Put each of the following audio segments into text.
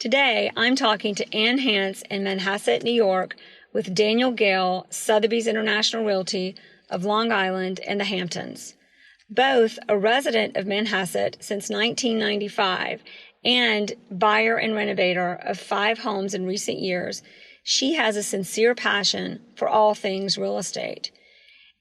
Today, I'm talking to Ann Hance in Manhasset, New York, with Daniel Gale, Sotheby's International Realty of Long Island and the Hamptons. Both a resident of Manhasset since 1995 and buyer and renovator of 5 homes in recent years, she has a sincere passion for all things real estate.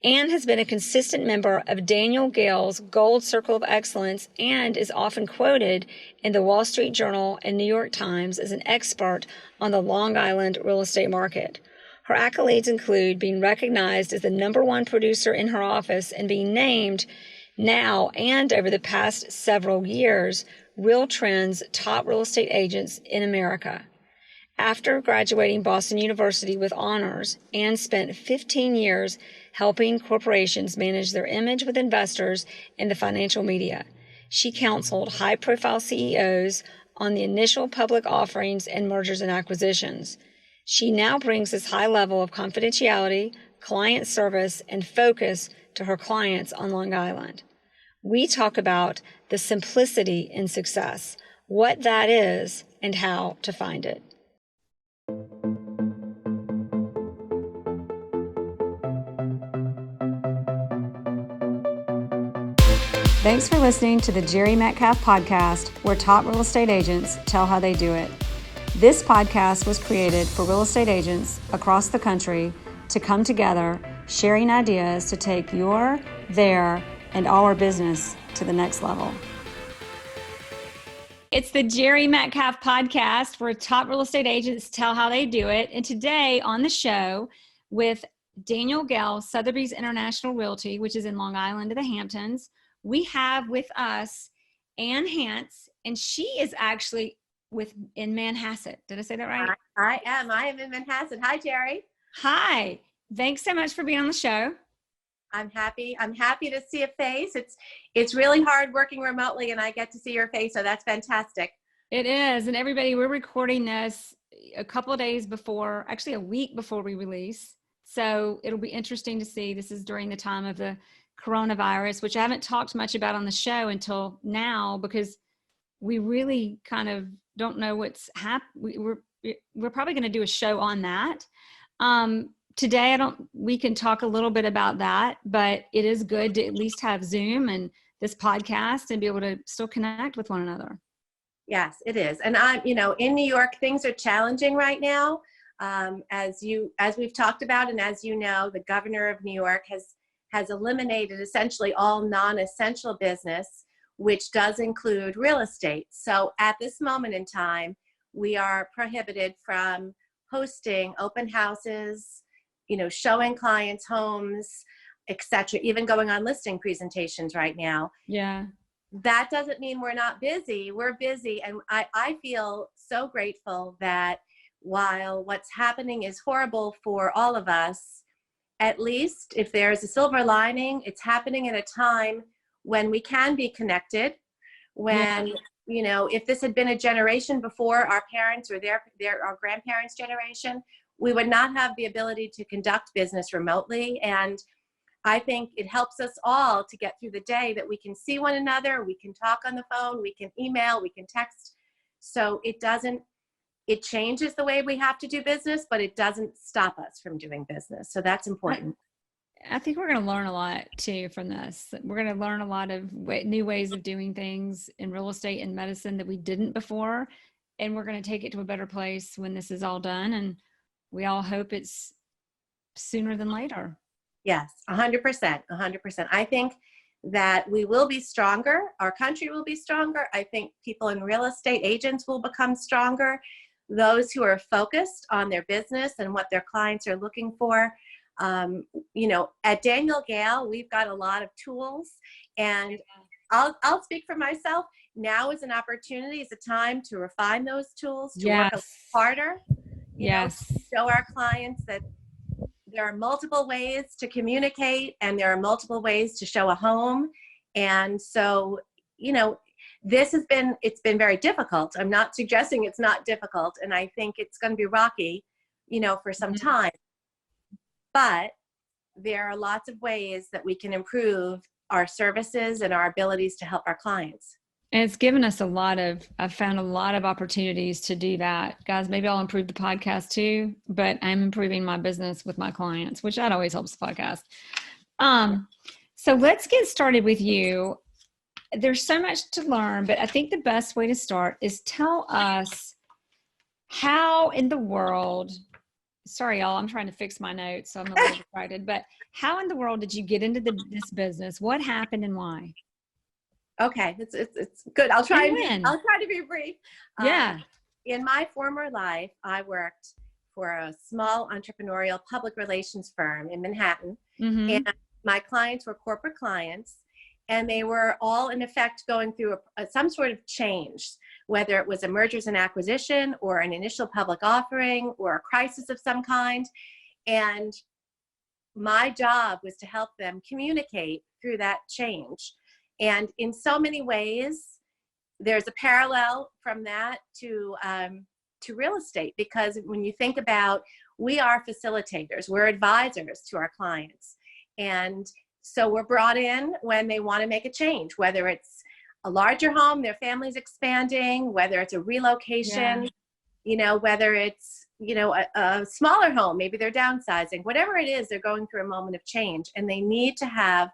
Ann has been a consistent member of Daniel Gale's Gold Circle of Excellence and is often quoted in the Wall Street Journal and New York Times as an expert on the Long Island real estate market. Her accolades include being recognized as the #1 producer in her office and being named now and over the past several years RealTrend's top real estate agents in America. After graduating Boston University with honors, Ann spent 15 years helping corporations manage their image with investors in the financial media. She counseled high-profile CEOs on the initial public offerings and mergers and acquisitions. She now brings this high level of confidentiality, client service, and focus to her clients on Long Island. We talk about the simplicity in success, what that is, and how to find it. Thanks for listening to the Jerry Metcalf podcast, where top real estate agents tell how they do it. This podcast was created for real estate agents across the country to come together, sharing ideas to take your, their, and our business to the next level. It's the Jerry Metcalf podcast, where top real estate agents tell how they do it. And today on the show with Daniel Gale, Sotheby's International Realty, which is in Long Island of the Hamptons, we have with us Ann Hance, and she is actually in Manhasset. Did I say that right? I am in Manhasset. Hi, Jerry. Hi. Thanks so much for being on the show. I'm happy to see a face. It's really hard working remotely, and I get to see your face, so that's fantastic. It is. And everybody, we're recording this a couple of days before, actually a week before we release. So it'll be interesting to see. This is during the time of the coronavirus, which I haven't talked much about on the show until now, because we really kind of don't know what's happening. We're probably going to do a show on that. Today, we can talk a little bit about that, but it is good to at least have Zoom and this podcast and be able to still connect with one another. Yes, it is. And in New York, things are challenging right now. As we've talked about, and as you know, the governor of New York has eliminated essentially all non-essential business, which does include real estate. So at this moment in time, we are prohibited from hosting open houses, showing clients homes, etc., even going on listing presentations right now. Yeah. That doesn't mean we're not busy. We're busy. And I feel so grateful that while what's happening is horrible for all of us, at least if there's a silver lining, it's happening at a time when we can be connected, when, if this had been a generation before, our parents or our grandparents' generation, we would not have the ability to conduct business remotely. And I think it helps us all to get through the day that we can see one another, we can talk on the phone, we can email, we can text. So it changes the way we have to do business, but it doesn't stop us from doing business. So that's important. I think we're going to learn a lot too from this. We're going to learn a lot of new ways of doing things in real estate and medicine that we didn't before. And we're going to take it to a better place when this is all done. And we all hope it's sooner than later. Yes, 100%, 100%. I think that we will be stronger. Our country will be stronger. I think people in real estate, agents, will become stronger. Those who are focused on their business and what their clients are looking for. At Daniel Gale, we've got a lot of tools, and I'll speak for myself. Now is an opportunity, it's a time to refine those tools, to work a little harder. Show our clients that there are multiple ways to communicate, and there are multiple ways to show a home. And so, it's been very difficult. I'm not suggesting it's not difficult, and I think it's going to be rocky, for some time. But there are lots of ways that we can improve our services and our abilities to help our clients. And it's given us I've found a lot of opportunities to do that. Guys, maybe I'll improve the podcast too, but I'm improving my business with my clients, which that always helps the podcast. So let's get started with you. There's so much to learn, but I think the best way to start is tell us how in the world, sorry, y'all, I'm trying to fix my notes, so I'm a little distracted, but how in the world did you get into this business? What happened and why? Okay, it's good. I'll try to be brief. Yeah. In my former life, I worked for a small entrepreneurial public relations firm in Manhattan, and my clients were corporate clients, and they were all in effect going through some sort of change, whether it was a mergers and acquisition or an initial public offering or a crisis of some kind. And my job was to help them communicate through that change. And in so many ways, there's a parallel from that to real estate, because when you think about, we are facilitators, we're advisors to our clients. And so we're brought in when they want to make a change, whether it's a larger home, their family's expanding, whether it's a relocation, whether it's, a smaller home, maybe they're downsizing, whatever it is, they're going through a moment of change, and they need to have,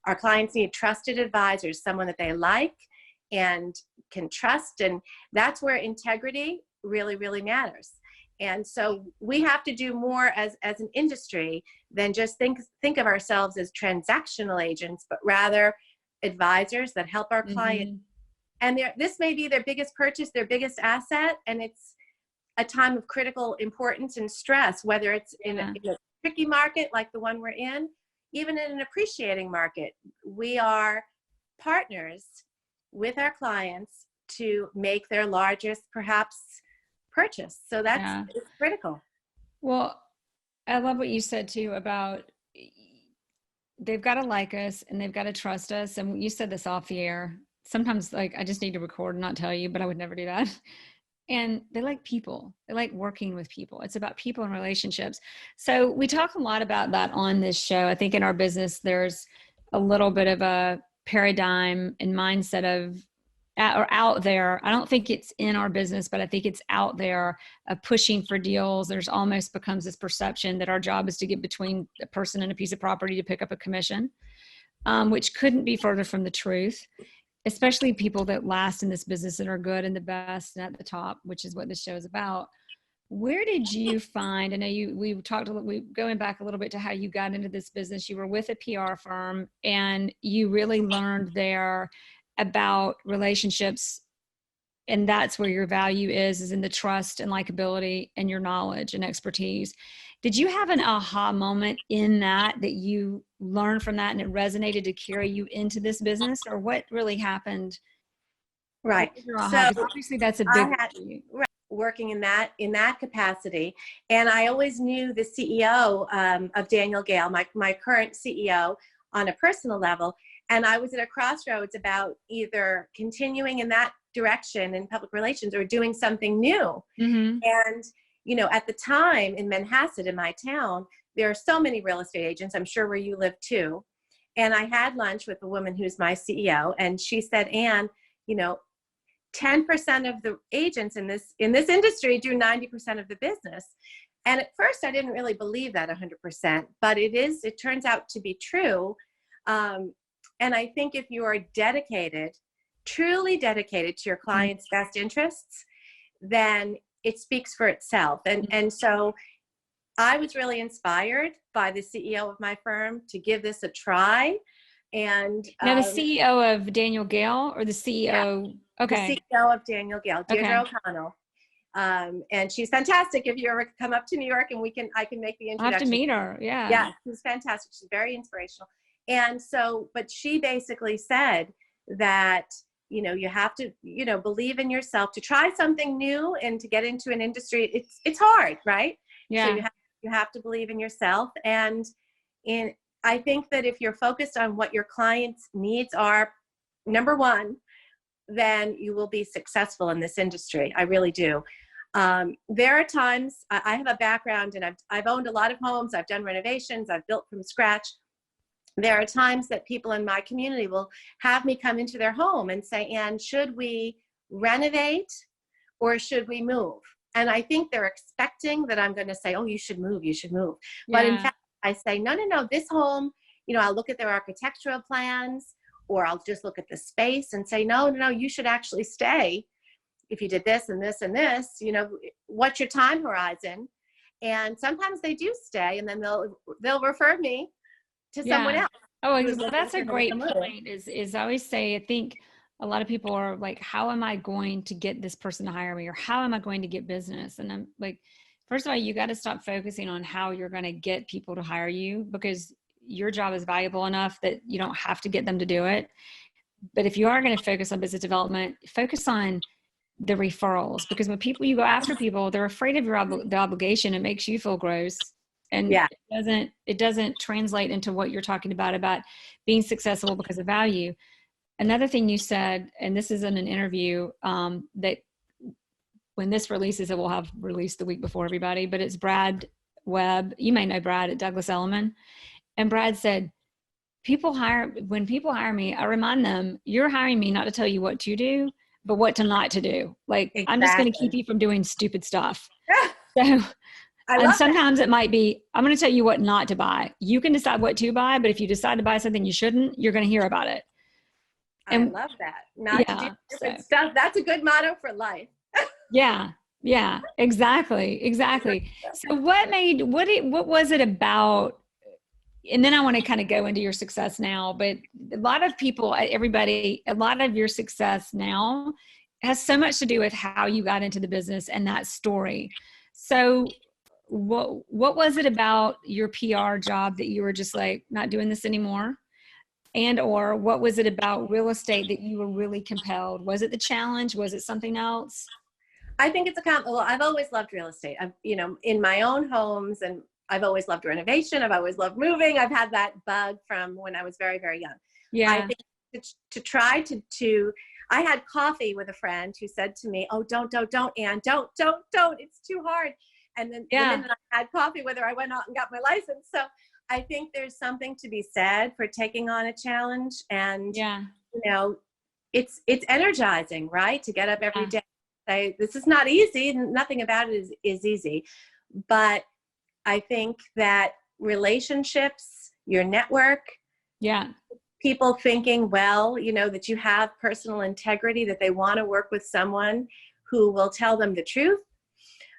our clients need trusted advisors, someone that they like and can trust. And that's where integrity really, really matters. And so we have to do more as an industry than just think of ourselves as transactional agents, but rather advisors that help our client. And this may be their biggest purchase, their biggest asset, and it's a time of critical importance and stress, whether it's in a tricky market like the one we're in, even in an appreciating market. We are partners with our clients to make their largest, perhaps, purchase. So that's it's critical. Well, I love what you said too about they've got to like us and they've got to trust us. And you said this off the air. Sometimes I just need to record and not tell you, but I would never do that. And they like people. They like working with people. It's about people and relationships. So we talk a lot about that on this show. I think in our business, there's a little bit of a paradigm and mindset of, or out there. I don't think it's in our business, but I think it's out there pushing for deals. There's almost becomes this perception that our job is to get between a person and a piece of property to pick up a commission, which couldn't be further from the truth, especially people that last in this business and are good and the best and at the top, which is what this show is about. Where did you find, I know we talked going back a little bit to how you got into this business. You were with a PR firm and you really learned there about relationships, and that's where your value is in the trust and likability and your knowledge and expertise. Did you have an aha moment in that you learned from that and it resonated to carry you into this business, or what really happened? Right. So obviously that's a big working in that capacity. And I always knew the CEO of Daniel Gale, my current CEO, on a personal level. And I was at a crossroads about either continuing in that direction in public relations or doing something new. And, at the time in Manhasset, in my town, there are so many real estate agents, I'm sure where you live too. And I had lunch with a woman who's my CEO, and she said, Ann, 10% of the agents in this industry do 90% of the business. And at first I didn't really believe that 100%, but it turns out to be true. And I think if you are truly dedicated to your client's best interests, then it speaks for itself. And so I was really inspired by the CEO of my firm to give this a try. And now the CEO of Daniel Gale, or the CEO? Yeah, okay. The CEO of Daniel Gale, Deirdre O'Connell. And she's fantastic. If you ever come up to New York, and I can make the introduction. I have to meet her. Yeah. Yeah, she's fantastic. She's very inspirational. And so, but she basically said that, you have to, believe in yourself to try something new and to get into an industry. It's hard, right? Yeah. So you have to believe in yourself. And I think that if you're focused on what your client's needs are, number one, then you will be successful in this industry. I really do. There are times, I have a background and I've owned a lot of homes. I've done renovations. I've built from scratch. there are times that people in my community will have me come into their home and say, Ann, should we renovate or should we move? And I think they're expecting that I'm going to say, oh, you should move, you should move. Yeah. But in fact, I say, no, this home, I'll look at their architectural plans, or I'll just look at the space and say, no, you should actually stay. If you did this and this and this, what's your time horizon? And sometimes they do stay, and then they'll refer me to someone else. Oh, that's a great point. Is I always say, I think a lot of people are like, how am I going to get this person to hire me, or how am I going to get business? And I'm like, first of all, you got to stop focusing on how you're going to get people to hire you, because your job is valuable enough that you don't have to get them to do it. But if you are going to focus on business development, focus on the referrals, because when you go after people, they're afraid of the obligation. It makes you feel gross. And it doesn't translate into what you're talking about being successful because of value. Another thing you said, and this is in an interview that when this releases, it will have released the week before everybody, but it's Brad Webb. You may know Brad at Douglas Elliman. And Brad said, when people hire me, I remind them, you're hiring me not to tell you what to do, but what to not to do. Like, exactly. I'm just going to keep you from doing stupid stuff. So, and sometimes it might be, I'm going to tell you what not to buy. You can decide what to buy, but if you decide to buy something you shouldn't, you're going to hear about it. And I love that. Not to do different stuff. That's a good motto for life. Yeah, exactly. So what was it about? And then I want to kind of go into your success now, but a lot of people, a lot of your success now has so much to do with how you got into the business and that story. So what was it about your PR job that you were just like, not doing this anymore? And, or what was it about real estate that you were really compelled? Was it the challenge? Was it something else? I think it's I've always loved real estate. I've, in my own homes, and I've always loved renovation. I've always loved moving. I've had that bug from when I was very, very young. Yeah. I think to try to, I had coffee with a friend who said to me, oh, don't, Ann, don't, it's too hard. And then the minute I had coffee with her, I went out and got my license. So I think there's something to be said for taking on a challenge, and, it's energizing, right? To get up every day and say, this is not easy. Nothing about it is easy. But I think that relationships, your network, people thinking, that you have personal integrity, that they want to work with someone who will tell them the truth.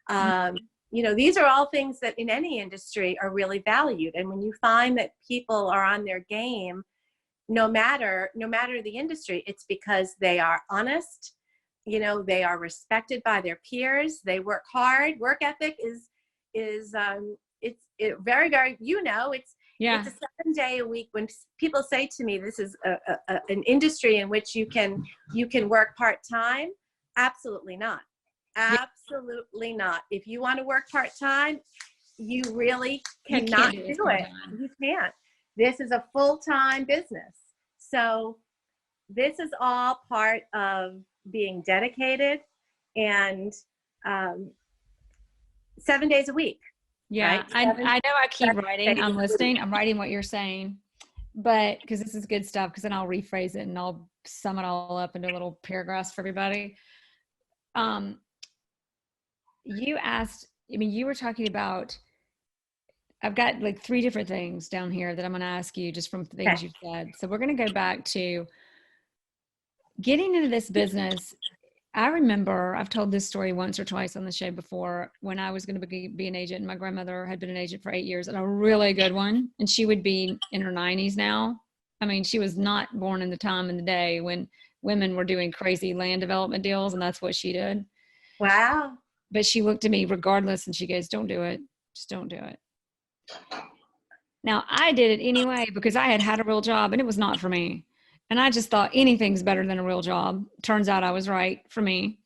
These are all things that in any industry are really valued. And when you find that people are on their game, no matter the industry, it's because they are honest, they are respected by their peers, they work hard. Work ethic is very, very, it's a 7-day a week. When people say to me, this is an industry in which you can work part-time, absolutely not. Absolutely not. If you want to work part-time, you really cannot do it. You can't. This is a full-time business. So this is all part of being dedicated, and 7 days a week. Yeah, right? I know I keep writing. I'm listening. I'm writing what you're saying, but because this is good stuff, because then I'll rephrase it and I'll sum it all up into little paragraphs for everybody. You were talking about, I've got like 3 different things down here that I'm going to ask you just from things you've said. So we're going to go back to getting into this business. I remember I've told this story once or twice on the show before, when I was going to be an agent, and my grandmother had been an agent for 8 years, and a really good one. And she would be in her 90s now. I mean, she was not born in the time in the day when women were doing crazy land development deals, and that's what she did. Wow. But she looked at me regardless, and she goes, don't do it. Just don't do it. Now, I did it anyway because I had a real job, and it was not for me. And I just thought anything's better than a real job. Turns out I was right for me.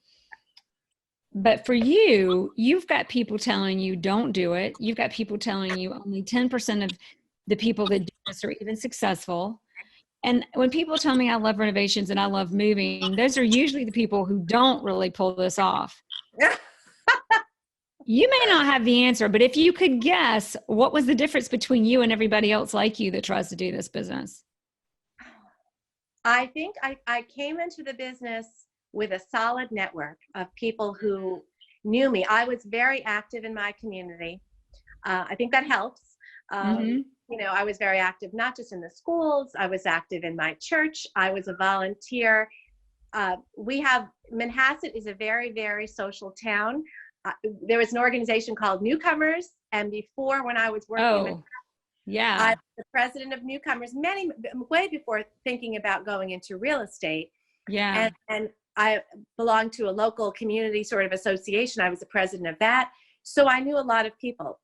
But for you, you've got people telling you don't do it. You've got people telling you only 10% of the people that do this are even successful. And when people tell me I love renovations and I love moving, those are usually the people who don't really pull this off. You may not have the answer, but if you could guess, what was the difference between you and everybody else like you that tries to do this business? I think I came into the business with a solid network of people who knew me. I was very active in my community. I think that helps. Mm-hmm. I was very active, not just in the schools. I was active in my church. I was a volunteer. Manhasset is a very, very social town. There was an organization called Newcomers. And before, when I was working in Oh, yeah. I was the president of Newcomers way before thinking about going into real estate. Yeah. And I belonged to a local community sort of association. I was the president of that. So I knew a lot of people.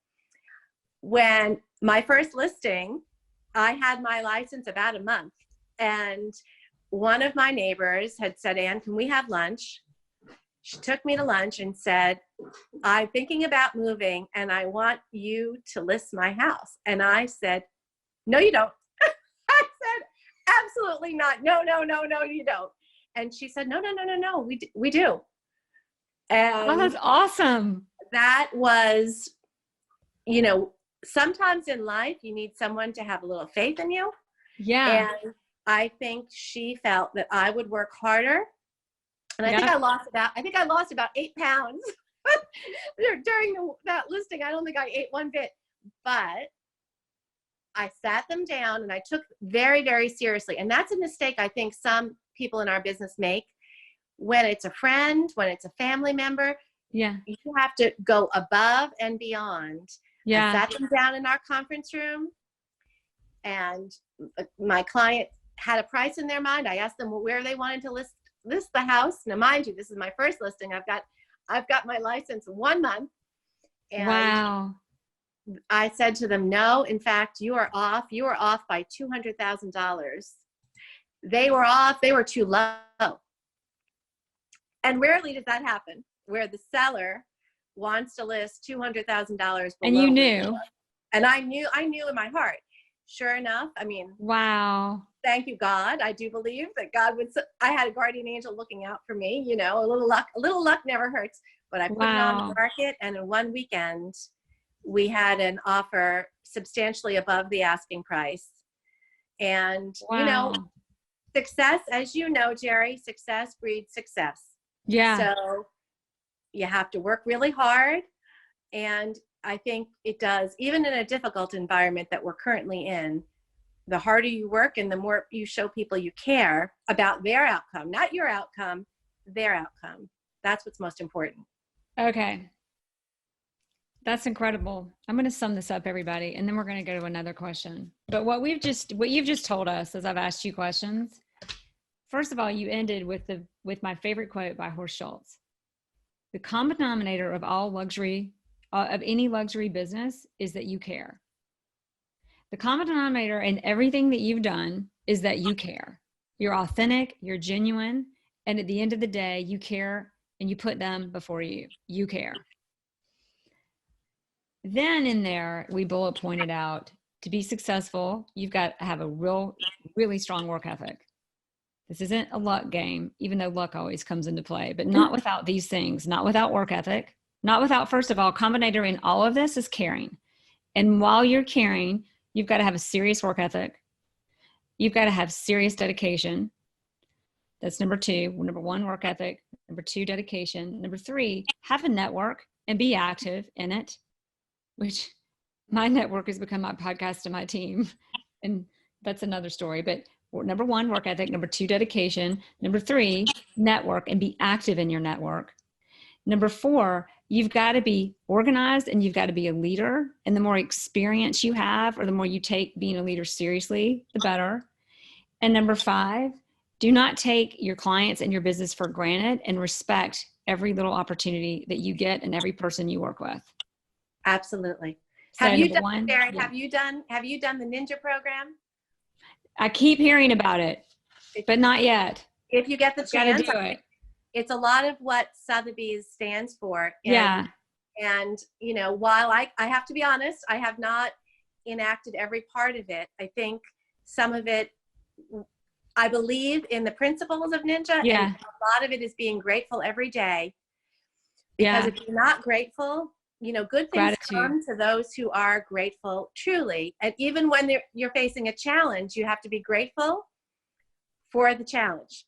When my first listing, I had my license about a month. And one of my neighbors had said, Ann, can we have lunch? She took me to lunch and said, I'm thinking about moving and I want you to list my house. And I said, no, you don't. I said, absolutely not. No, no, no, no, you don't. And she said, no, no, no, no, no, we do. Oh, And that's awesome. that was, sometimes in life you need someone to have a little faith in you. Yeah. And I think she felt that I would work harder. And I Yeah. think I lost about 8 pounds during that listing. I don't think I ate one bit, but I sat them down and I took very, very seriously. And that's a mistake I think some people in our business make. When it's a friend, when it's a family member, Yeah. you have to go above and beyond. Yeah. I sat them down in our conference room and my client had a price in their mind. I asked them where they wanted to list the house. Now, mind you, this is my first listing. I've got my license 1 month. And Wow. I said to them, no, in fact, you are off. You are off by $200,000. They were off. They were too low. And rarely does that happen where the seller wants to list $200,000 below. And you knew. And I knew in my heart. Sure enough, Wow. thank you, God. I do believe that God would. I had a guardian angel looking out for me. A little luck never hurts. But I put it on the market, and in one weekend, we had an offer substantially above the asking price. And success, as you know, Jerry, success breeds success. Yeah. So you have to work really hard, and I think it does, even in a difficult environment that we're currently in. The harder you work and the more you show people you care about their outcome, not your outcome, their outcome. That's what's most important. Okay. That's incredible. I'm going to sum this up, everybody, and then we're going to go to another question. But what you've just told us as I've asked you questions, first of all, you ended with my favorite quote by Horst Schultz. The common denominator of all luxury, of any luxury business is that you care. The common denominator in everything that you've done is that you care. You're authentic, you're genuine, and at the end of the day, you care and you put them before you. You care. Then in there, we bullet pointed out to be successful, you've got to have a really strong work ethic. This isn't a luck game, even though luck always comes into play, but not without these things, not without work ethic, not without, first of all, combinator in all of this is caring. And while you're caring, you've got to have a serious work ethic. You've got to have serious dedication. That's number 2. Number 1, work ethic. Number 2, dedication. Number 3, have a network and be active in it, which my network has become my podcast and my team. And that's another story. But number 1, work ethic. Number 2, dedication. Number 3, network and be active in your network. Number 4, you've got to be organized and you've got to be a leader. And the more experience you have, or the more you take being a leader seriously, the better. And number 5, do not take your clients and your business for granted and respect every little opportunity that you get and every person you work with. Absolutely. So have you number done, 1, Barry, yeah. have you done the Ninja program? I keep hearing about it, but not yet. If you get the Gotta chance, do it. it's a lot of what Sotheby stands for. Yeah. And, while I have to be honest, I have not enacted every part of it. I think some of it, I believe in the principles of Ninja. Yeah. And a lot of it is being grateful every day. Because if you're not grateful, good things Gratitude. come to those who are grateful truly. And even when you're facing a challenge, you have to be grateful for the challenge.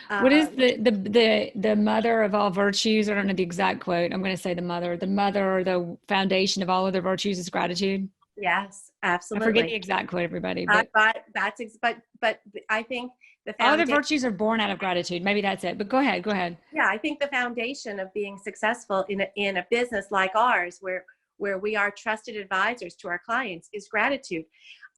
What is the mother of all virtues? I don't know the exact quote. I'm going to say the mother or the foundation of all other virtues is gratitude. Yes, I forget the absolutely. exact quote, everybody, but But I think the all other foundation. virtues are born out of gratitude. Maybe that's it, but go ahead. Yeah, I think the foundation of being successful in a business like ours, where we are trusted advisors to our clients, is gratitude.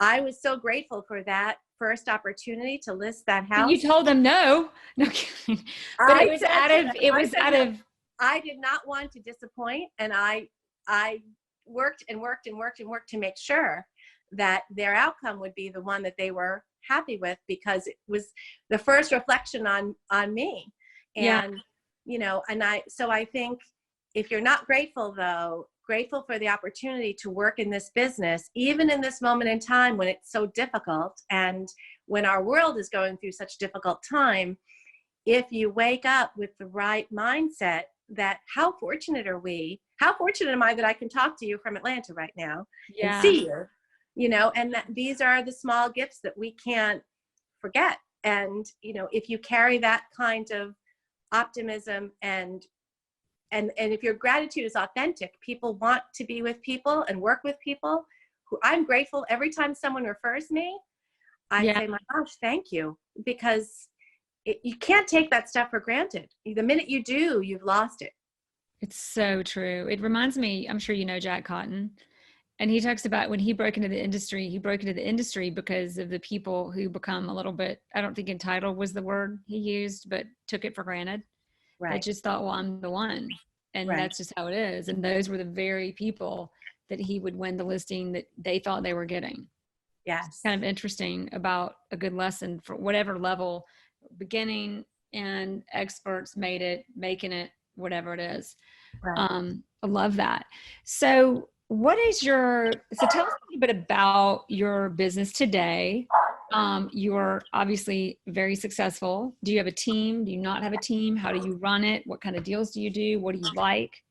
I was so grateful for that first opportunity to list that But you house. told them no. No kidding. But I said to them, it was out no. of, I did not want to disappoint, and I worked and worked and worked and worked to make sure that their outcome would be the one that they were happy with, because it was the first reflection on me. yeah, And so I think if you're not grateful, though, grateful for the opportunity to work in this business, even in this moment in time when it's so difficult and when our world is going through such difficult time, if you wake up with the right mindset, that how fortunate are we? How fortunate am I that I can talk to you from Atlanta right now and yeah. see you, and that these are the small gifts that we can't forget. And, if you carry that kind of optimism and if your gratitude is authentic, people want to be with people and work with people. I'm grateful every time someone refers me. I Yeah. say, my gosh, thank you, because you can't take that stuff for granted. The minute you do, you've lost it. It's so true. It reminds me, I'm sure you know Jack Cotton, and he talks about when he broke into the industry, because of the people who become a little bit, I don't think entitled was the word he used, but took it for granted. That Right. just thought, well, I'm the one. And Right. that's just how it is. And those were the very people that he would win the listing that they thought they were getting. Yes. Kind of interesting about a good lesson for whatever level, beginning and experts making it, whatever it is. Right. I love that. So so tell us a little bit about your business today. You're obviously very successful. Do you have a team? Do you not have a team? How do you run it? What kind of deals do you do? What do you like?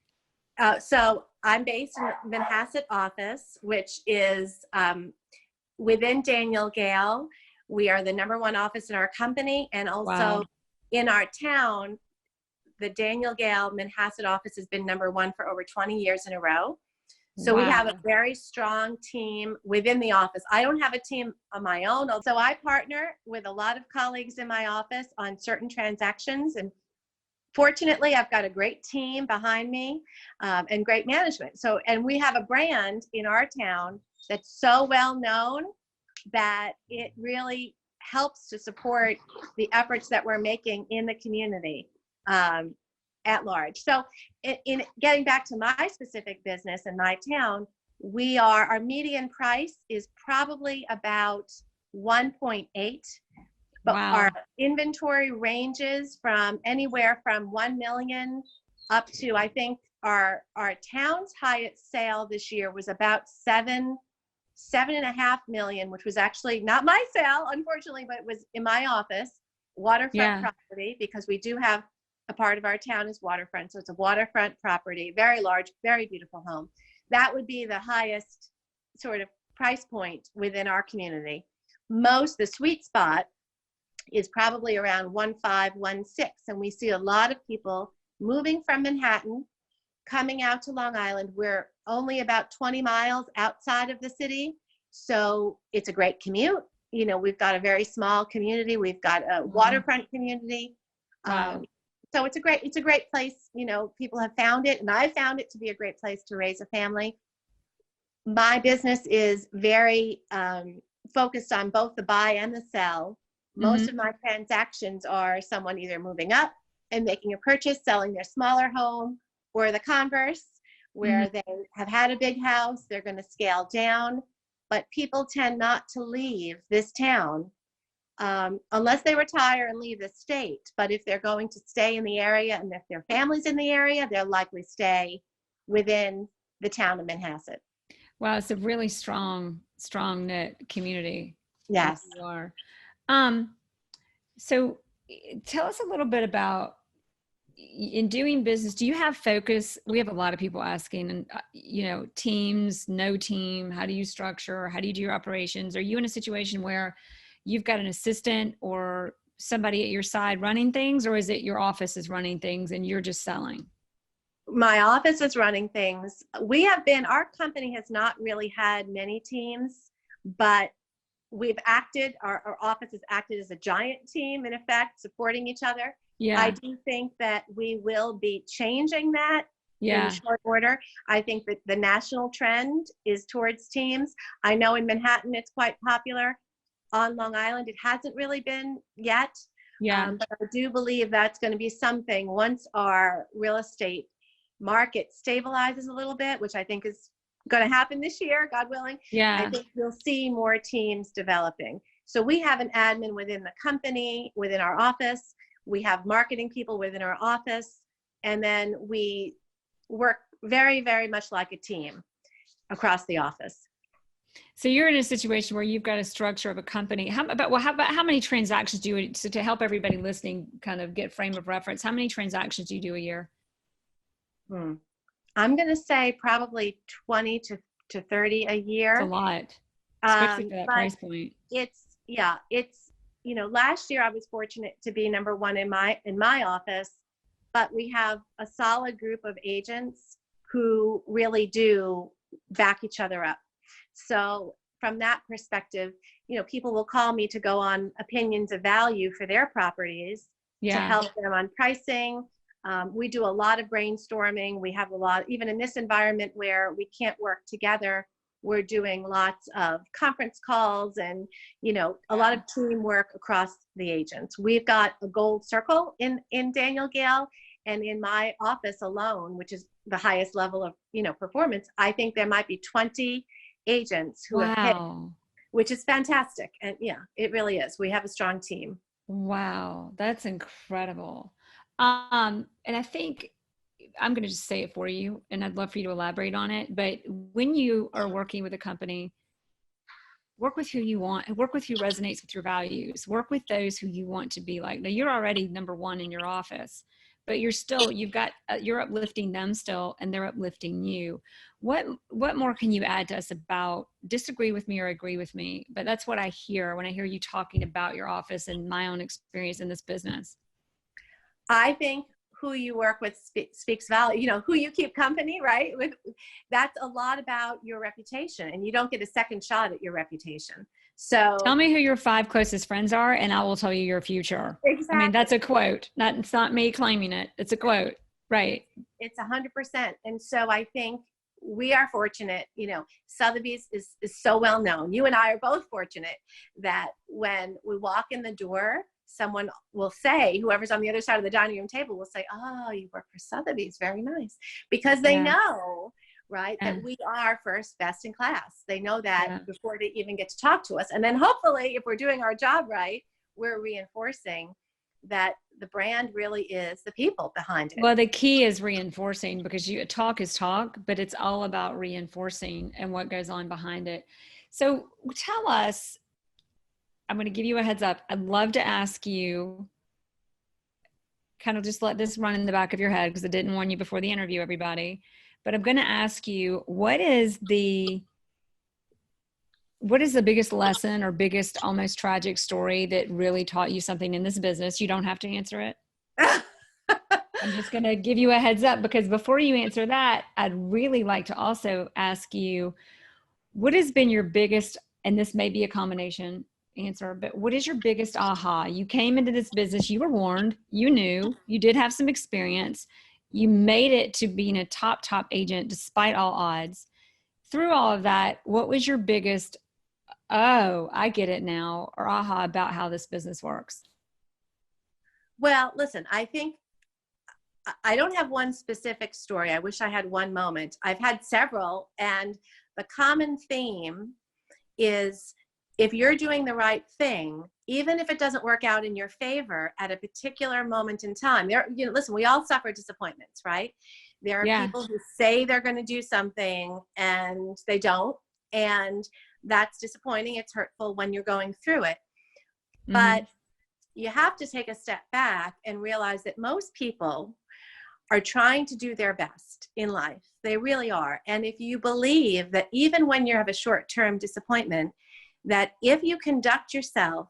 So I'm based in the Manhasset office, which is within Daniel Gale. We are the #1 office in our company, and also Wow. in our town. The Daniel Gale Manhasset office has been #1 for over 20 years in a row. So we have a Wow. very strong team within the office. I don't have a team on my own. So I partner with a lot of colleagues in my office on certain transactions. And fortunately, I've got a great team behind me and great management. And we have a brand in our town that's so well known that it really helps to support the efforts that we're making in the community at large. So in getting back to my specific business in my town, our median price is probably about 1.8, but Wow. our inventory ranges from anywhere from 1 million up to, I think our town's highest sale this year was about 7.5 million, which was actually not my sale, unfortunately, but it was in my office, waterfront property, because we do have a part of our town is waterfront. So it's a waterfront property, very large, very beautiful home. That would be the highest sort of price point within our community. The sweet spot is probably around 1.5, 1.6. And we see a lot of people moving from Manhattan, coming out to Long Island. We're only about 20 miles outside of the city. So it's a great commute. We've got a very small community. We've got a waterfront community. Wow. So it's a great place. People have found it, and I found it to be a great place to raise a family. My business is very focused on both the buy and the sell. Most of my transactions are someone either moving up and making a purchase, selling their smaller home, or the converse, where they have had a big house, they're going to scale down. But people tend not to leave this town unless they retire and leave the state. But if they're going to stay in the area, and if their family's in the area, they'll likely stay within the town of Manhasset. Wow. It's a really strong knit community. Yes. You are. So tell us a little bit about, in doing business, do you have focus? We have a lot of people asking, and teams, no team, how do you structure? How do you do your operations? Are you in a situation where you've got an assistant or somebody at your side running things, or is it your office is running things and you're just selling? My office is running things. Our company has not really had many teams, but our office has acted as a giant team, in effect, supporting each other. Yeah. I do think that we will be changing that in short order. I think that the national trend is towards teams. I know in Manhattan it's quite popular. On Long Island, it hasn't really been yet. Yeah. But I do believe that's going to be something once our real estate market stabilizes a little bit, which I think is going to happen this year, God willing. Yeah. I think you'll see more teams developing. So we have an admin within the company, within our office. We have marketing people within our office. And then we work very, very much like a team across the office. So you're in a situation where you've got a structure of a company. How about how many transactions do you, so to help everybody listening kind of get frame of reference, how many transactions do you do a year? I'm going to say probably 20 to 30 a year. It's a lot, especially for that price point. Last year I was fortunate to be number one in my office, but we have a solid group of agents who really do back each other up. So from that perspective, people will call me to go on opinions of value for their properties to help them on pricing. We do a lot of brainstorming. We have even in this environment where we can't work together, we're doing lots of conference calls and, a lot of teamwork across the agents. We've got a gold circle in Daniel Gale, and in my office alone, which is the highest level of, performance, I think there might be 20 agents who have hit, which is fantastic. And it really is. We have a strong team. Wow. That's incredible. And I think I'm going to just say it for you, and I'd love for you to elaborate on it. But when you are working with a company, work with who you want, work with who resonates with your values, work with those who you want to be like. Now you're already number one in your office, but you're uplifting them still, and they're uplifting you. What more can you add to us about, disagree with me or agree with me? But that's what I hear when I hear you talking about your office and my own experience in this business. I think who you work with speaks value, who you keep company, right? That's a lot about your reputation, and you don't get a second shot at your reputation. So tell me who your 5 closest friends are, and I will tell you your future. Exactly. I mean, that's a quote. It's not me claiming it. It's a quote, right? It's 100%. And so I think we are fortunate, Sotheby's is so well known. You and I are both fortunate that when we walk in the door, someone will say, whoever's on the other side of the dining room table will say, "Oh, you work for Sotheby's, very nice," because they know, right, that we are first, best in class. They know that before they even get to talk to us. And then hopefully, if we're doing our job right, we're reinforcing that the brand really is the people behind it. Well, the key is reinforcing, because talk is talk, but it's all about reinforcing and what goes on behind it. So tell us, I'm going to give you a heads up. I'd love to ask you, kind of just let this run in the back of your head because I didn't warn you before the interview, everybody. But I'm going to ask you, what is the biggest lesson or biggest almost tragic story that really taught you something in this business? You don't have to answer it. I'm just going to give you a heads up, because before you answer that, I'd really like to also ask you, what has been your biggest, and this may be a combination answer, but what is your biggest aha? You came into this business, you were warned, you knew, you did have some experience, you made it to being a top agent despite all odds. Through all of that, what was your biggest, oh, I get it now, or aha about how this business works? Well, listen, I think I don't have one specific story. I wish I had one moment. I've had several, and the common theme is, if you're doing the right thing, even if it doesn't work out in your favor at a particular moment in time, listen, we all suffer disappointments, right? There are people who say they're going to do something and they don't, and that's disappointing. It's hurtful when you're going through it. But you have to take a step back and realize that most people are trying to do their best in life. They really are. And if you believe that even when you have a short-term disappointment, that if you conduct yourself,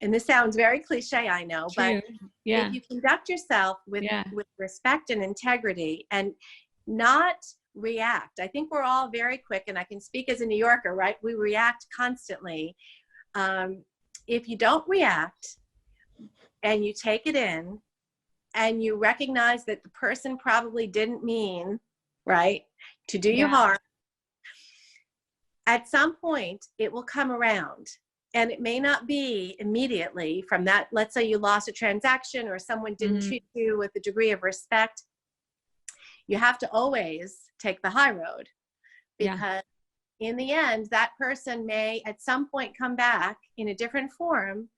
and this sounds very cliche, I know, True. but Yeah. if you conduct yourself with respect and integrity and not react. I think we're all very quick, and I can speak as a New Yorker, right? We react constantly. If you don't react and you take it in and you recognize that the person probably didn't mean, right, to do you harm, at some point it will come around. And it may not be immediately from that. Let's say you lost a transaction or someone didn't treat you with a degree of respect. You have to always take the high road, because in the end, that person may at some point come back in a different form,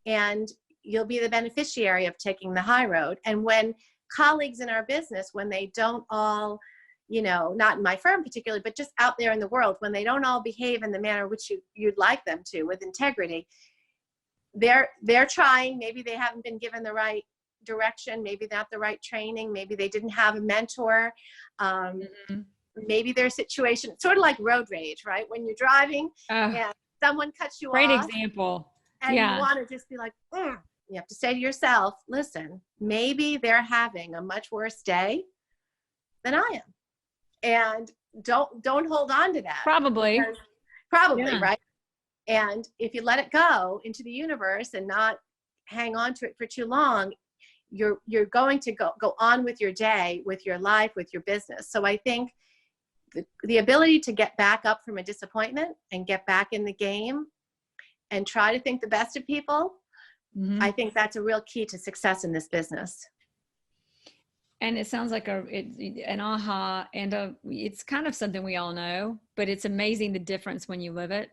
and you'll be the beneficiary of taking the high road. And when colleagues in our business, when they don't all, you know, not in my firm particularly, but just out there in the world, when they don't all behave in the manner which you'd like them to, with integrity, they're trying. Maybe they haven't been given the right direction, maybe not the right training, maybe they didn't have a mentor, maybe their situation, sort of like road rage, right? When you're driving and someone cuts you great off, example, and you want to just be like, you have to say to yourself, listen, maybe they're having a much worse day than I am, and don't hold on to that. Probably, right? And if you let it go into the universe and not hang on to it for too long, you're going to go on with your day, with your life, with your business. So I think the ability to get back up from a disappointment and get back in the game and try to think the best of people, I think that's a real key to success in this business. And it sounds like an aha, and it's kind of something we all know, but it's amazing the difference when you live it.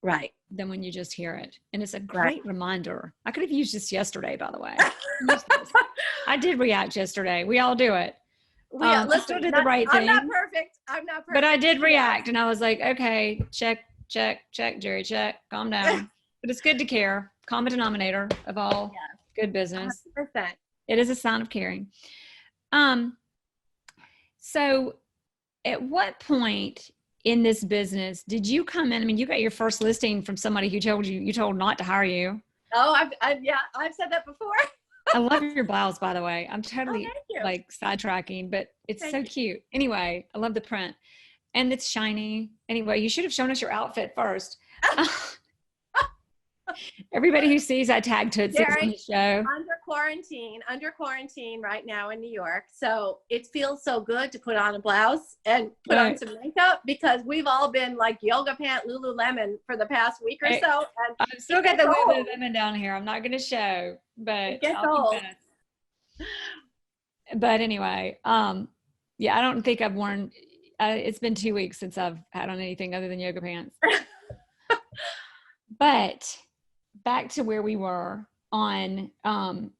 Right. Than when you just hear it. And it's a great reminder. I could have used this yesterday, by the way. I did react yesterday. We all do it. I still did the right thing. I'm not perfect. But I did react, and I was like, okay, check, Jerry, check, calm down. But it's good to care. Common denominator of all good business. 100%. It is a sign of caring. So at what point in this business did you come in? I mean, you got your first listing from somebody who told you told not to hire you. Oh, I've said that before. I love your blouse, by the way. I'm totally like sidetracking, but it's so cute. Anyway, I love the print, and it's shiny. Anyway, you should have shown us your outfit first. Everybody who sees I tag Tootsie on the show. Under quarantine right now in New York. So it feels so good to put on a blouse and put on some makeup, because we've all been like yoga pant Lululemon for the past week or so. And I've still got the Lululemon down here. I'm not going to show, but it gets old. But anyway, I don't think I've worn, it's been 2 weeks since I've had on anything other than yoga pants. But back to where we were on, oh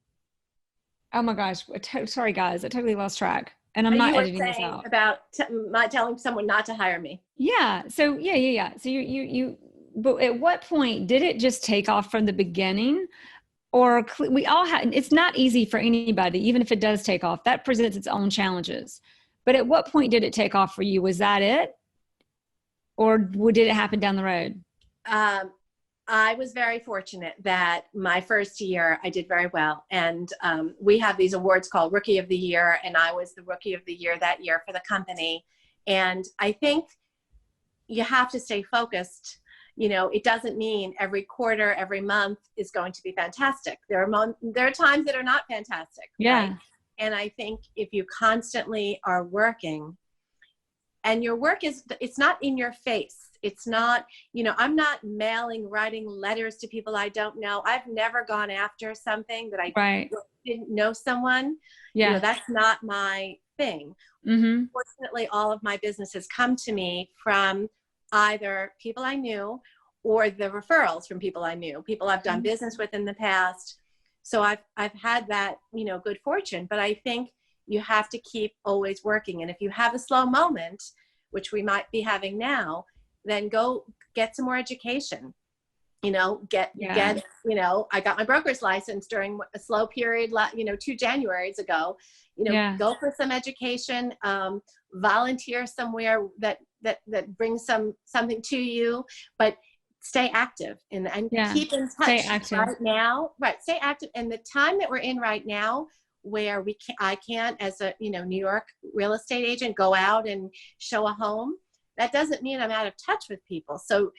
my gosh, sorry guys, I totally lost track, and I'm not editing this out. About not telling someone not to hire me. Yeah. So So you, but at what point did it just take off from the beginning? Or we all have, it's not easy for anybody, even if it does take off, that presents its own challenges. But at what point did it take off for you? Was that it? Or did it happen down the road? I was very fortunate that my first year I did very well. And we have these awards called Rookie of the Year, and I was the Rookie of the Year that year for the company. And I think you have to stay focused. You know, it doesn't mean every quarter, every month is going to be fantastic. There are times that are not fantastic. Yeah. Right? And I think if you constantly are working, and your work it's not in your face. It's not, I'm not writing letters to people I don't know. I've never gone after something that I didn't know someone. Yeah. That's not my thing. Mm-hmm. Fortunately, all of my business has come to me from either people I knew or the referrals from people I knew, people I've done business with in the past. So I've had that, good fortune, but I think you have to keep always working. And if you have a slow moment, which we might be having now, then go get some more education. get, Yeah. I got my broker's license during a slow period, 2 Januaries ago, Yeah. go for some education, volunteer somewhere that brings something to you, but stay active and Yeah. keep in Stay touch active. right now. Right. Stay active. And the time that we're in right now, where I can't, as a, New York real estate agent, go out and show a home. That doesn't mean I'm out of touch with people. So,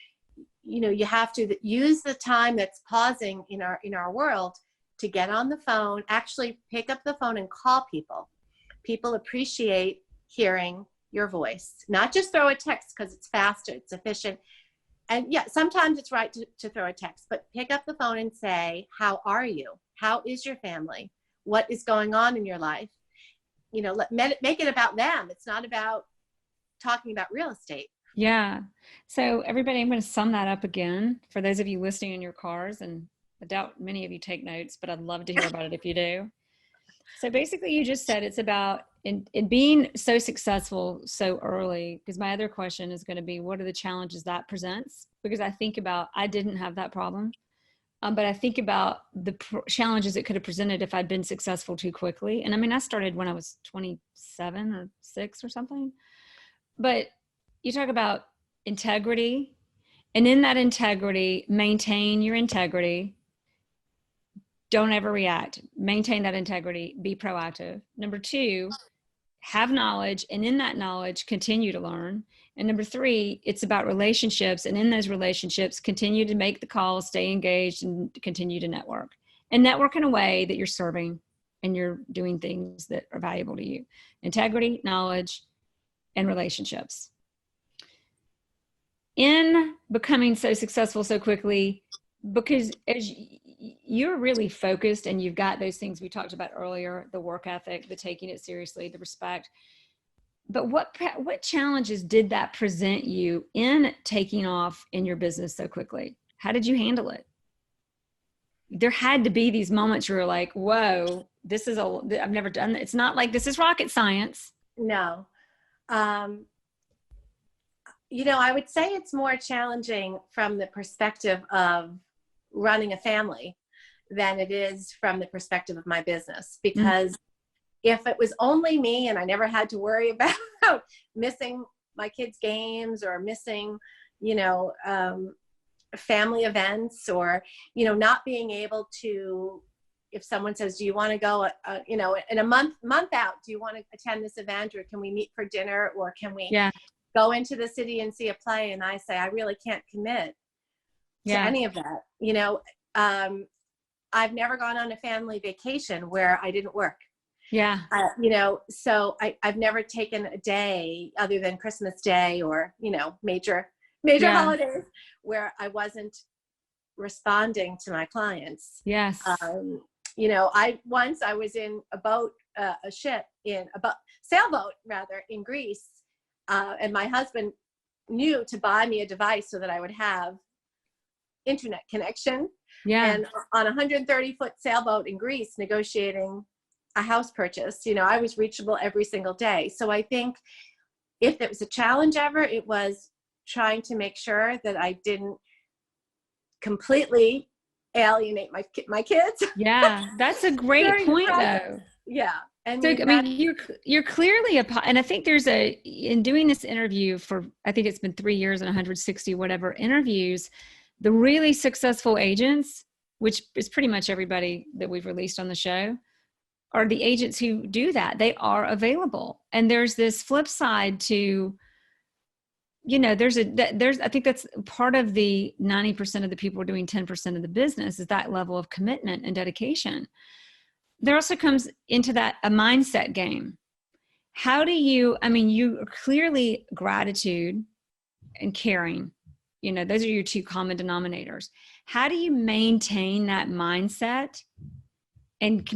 you have to use the time that's pausing in our world to get on the phone, actually pick up the phone and call people. People appreciate hearing your voice, not just throw a text because it's faster, it's efficient. And yeah, sometimes it's right to throw a text, but pick up the phone and say, how are you? How is your family? What is going on in your life? Make it about them. It's not about talking about real estate. Yeah. So everybody, I'm going to sum that up again for those of you listening in your cars, and I doubt many of you take notes, but I'd love to hear about it if you do. So basically you just said it's about in being so successful so early, because my other question is going to be, what are the challenges that presents? Because I didn't have that problem. But I think about the challenges it could have presented if I'd been successful too quickly. And I mean, I started when I was 27 or 6 or something. But you talk about integrity, and in that integrity, maintain your integrity. Don't ever react. Maintain that integrity. Be proactive. Number 2, have knowledge, and in that knowledge, continue to learn. And number 3, it's about relationships, and in those relationships, continue to make the calls, stay engaged, and continue to network. And network in a way that you're serving and you're doing things that are valuable to you. Integrity, knowledge, and relationships. In becoming so successful so quickly, because as you're really focused and you've got those things we talked about earlier, the work ethic, the taking it seriously, the respect. But what challenges did that present you in taking off in your business so quickly? How did you handle it? There had to be these moments where you're like, whoa, I've never done that. It's not like this is rocket science. No. I would say it's more challenging from the perspective of running a family than it is from the perspective of my business. Because if it was only me and I never had to worry about missing my kids' games or missing, family events, or, not being able to, if someone says, do you want to go, in a month out, do you want to attend this event, or can we meet for dinner, or can we go into the city and see a play? And I say, I really can't commit to any of that. I've never gone on a family vacation where I didn't work. Yeah. So I've never taken a day other than Christmas Day or, major holidays where I wasn't responding to my clients. Yes. I was in a boat, sailboat rather, in Greece. And my husband knew to buy me a device so that I would have internet connection. Yeah. And on a 130-foot sailboat in Greece, negotiating a house purchase, I was reachable every single day. So I think if it was a challenge ever, it was trying to make sure that I didn't completely alienate my kids. Yeah, that's a great point, though. Yeah. You're clearly and I think in doing this interview for, I think it's been 3 years and 160 whatever interviews, the really successful agents, which is pretty much everybody that we've released on the show, are the agents who do that. They are available. And there's this flip side to, I think that's part of the 90% of the people doing 10% of the business is that level of commitment and dedication. There also comes into that a mindset game. How do you clearly gratitude and caring, those are your 2 common denominators. How do you maintain that mindset and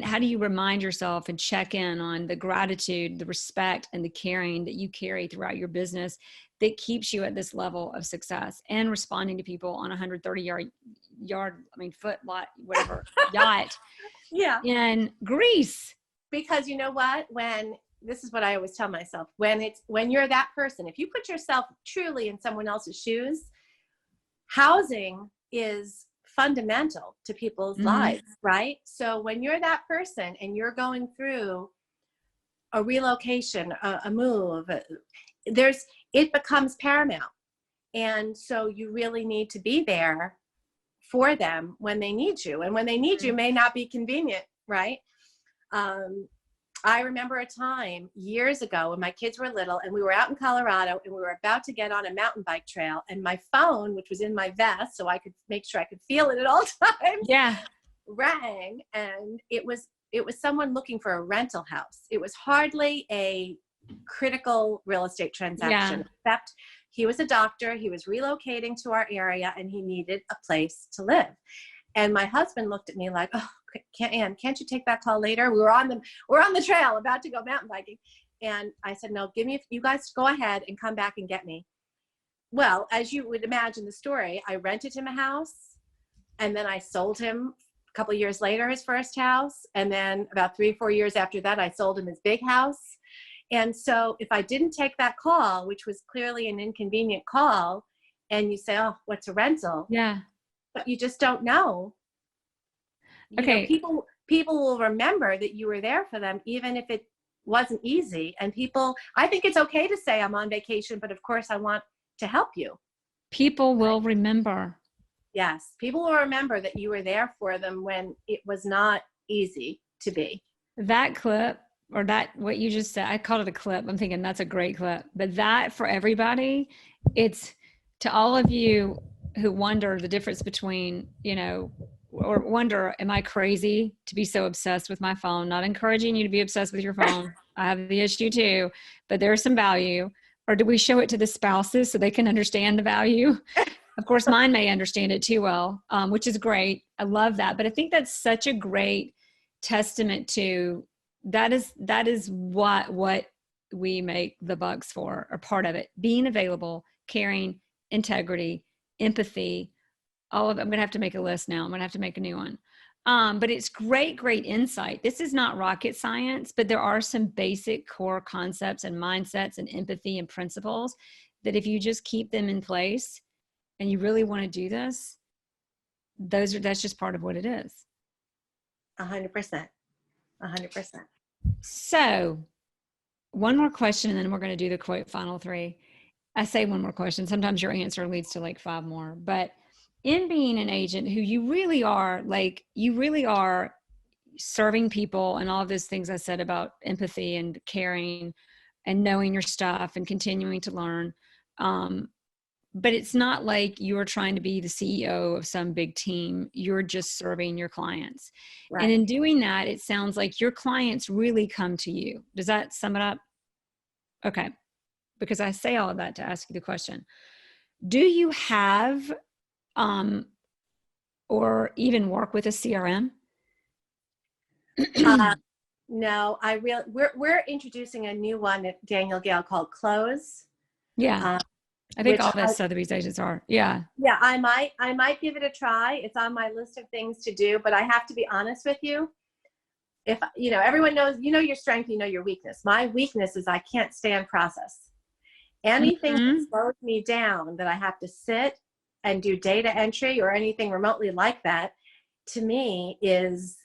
how do you remind yourself and check in on the gratitude, the respect, and the caring that you carry throughout your business that keeps you at this level of success and responding to people on a 130-foot lot, whatever, yacht in Greece? Because you know what? This is what I always tell myself, when you're that person, if you put yourself truly in someone else's shoes, housing is fundamental to people's lives, right? So when you're that person and you're going through a relocation, a move, it becomes paramount. And so you really need to be there for them when they need you. And when they need you may not be convenient, right? I remember a time years ago when my kids were little and we were out in Colorado and we were about to get on a mountain bike trail, and my phone, which was in my vest so I could make sure I could feel it at all times, rang, and it was someone looking for a rental house. It was hardly a critical real estate transaction, except he was a doctor, he was relocating to our area, and he needed a place to live. And my husband looked at me like, "Oh, Ann, can't you take that call later? We're on the trail about to go mountain biking." And I said, "No, you guys go ahead and come back and get me." Well, as you would imagine the story, I rented him a house, and then I sold him a couple of years later his first house. And then about 3 or 4 years after that, I sold him his big house. And so if I didn't take that call, which was clearly an inconvenient call, and you say, "Oh, what's a rental?" But you just don't know. You know, people will remember that you were there for them, even if it wasn't easy. And I think it's okay to say I'm on vacation, but of course I want to help you. People will remember. Yes. People will remember that you were there for them when it was not easy to be. That clip, or what you just said, I called it a clip. I'm thinking that's a great clip, but that for everybody, it's to all of you who wonder the difference between, or wonder, am I crazy to be so obsessed with my phone? Not encouraging you to be obsessed with your phone. I have the issue too, but there's some value. Or do we show it to the spouses so they can understand the value? Of course, mine may understand it too well, which is great. I love that. But I think that's such a great testament to that is what we make the bucks for, or part of it. Being available, caring, integrity, empathy, all of it. I'm going to have to make a list now. I'm going to have to make a new one. But it's great insight. This is not rocket science, but there are some basic core concepts and mindsets and empathy and principles that if you just keep them in place and you really want to do this, that's just part of what it is. 100%. 100%. So one more question, and then we're going to do the final 3. I say one more question. Sometimes your answer leads to like 5 more, but in being an agent who you really are serving people and all of those things I said about empathy and caring and knowing your stuff and continuing to learn. But it's not like you're trying to be the CEO of some big team. You're just serving your clients. Right. And in doing that, it sounds like your clients really come to you. Does that sum it up? Okay. Because I say all of that to ask you the question. Do you have, or even work with a CRM? No, we're introducing a new one at Daniel Gale called Close. Yeah. I think all the Sotheby's agents are. Yeah. Yeah, I might give it a try. It's on my list of things to do, but I have to be honest with you. If, everyone knows, your strength, your weakness. My weakness is I can't stand process. Anything that slows me down, that I have to sit and do data entry or anything remotely like that, to me it's